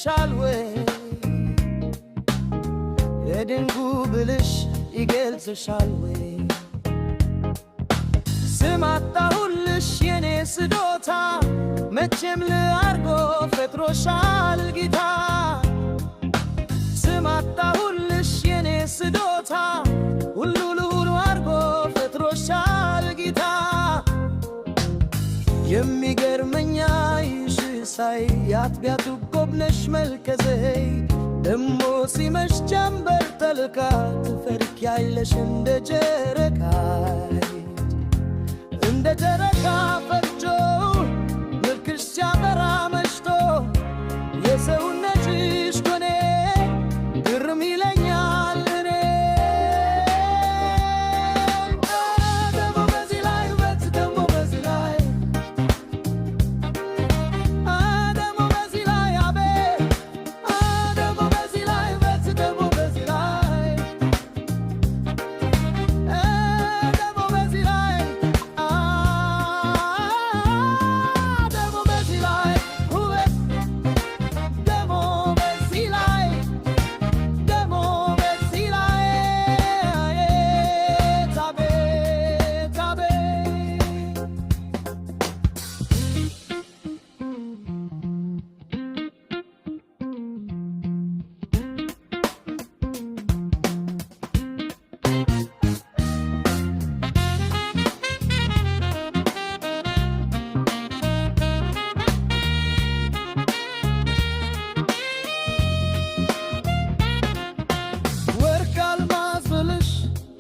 ይገልጽሻል ወይ የድንጉ ብልሽ ይገልጽሻል ወይ ስም አጣሁልሽ የኔ ስዶታ መቼም ልአርጎ ፈጥሮሻል ጌታ ስም አጣሁልሽ የኔ ስዶታ ሁሉ ልሁሉ አርጎ ፈጥሮሻል ጌታ የሚገርመኛ ይሽሳይ ያትቢያቱ ጎብነሽ መልከዘይ ደሞ ሲመሽ ጀንበር ተልካ ትፈርኪያለሽ እንደ ጨረቃ ፈርጆ መልክሽ ሲያበራ መሽቶ የሰውነትሽ ጎኔ ግርም ይለኛል እኔ ደሞ በዚህ ላይ ውበት ደሞ በዚህ ላይ ደሞ በዚህ ላይ አቤት ደሞ በዚህ ላይ ውበት ደሞ በዚህ ላይ ደሞ በዚህ ላይ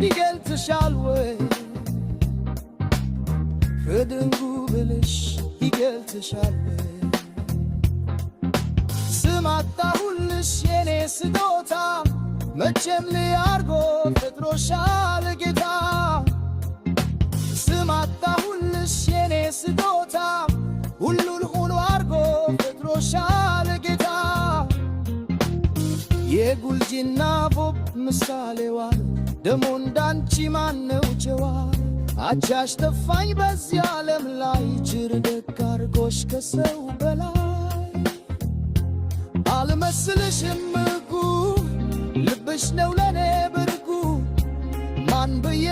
ይገልጽሻል ወይ ከድንጉ ብልሽ ይገልጽሻል ወይ ስም አጣሁልሽ የኔ ስዶታ መቼም ልአርጎ ፈጥሮሻል ጌታ ስም አጣሁልሽ የኔ ስዶታ ሁሉን ሁሉ አርጎ ፈጥሮሻል ጌታ የጉልጅና ቦብ ምሳሌዋን ደሞ እንዳንቺ ማነው ጨዋ አቻሽ ተፋኝ በዚህ ዓለም ላይ ጅር ደግ አርጎሽ ከሰው በላይ አልመስልሽም እጉ ልብሽ ነው ለኔ ብርጉ ማን ብዬ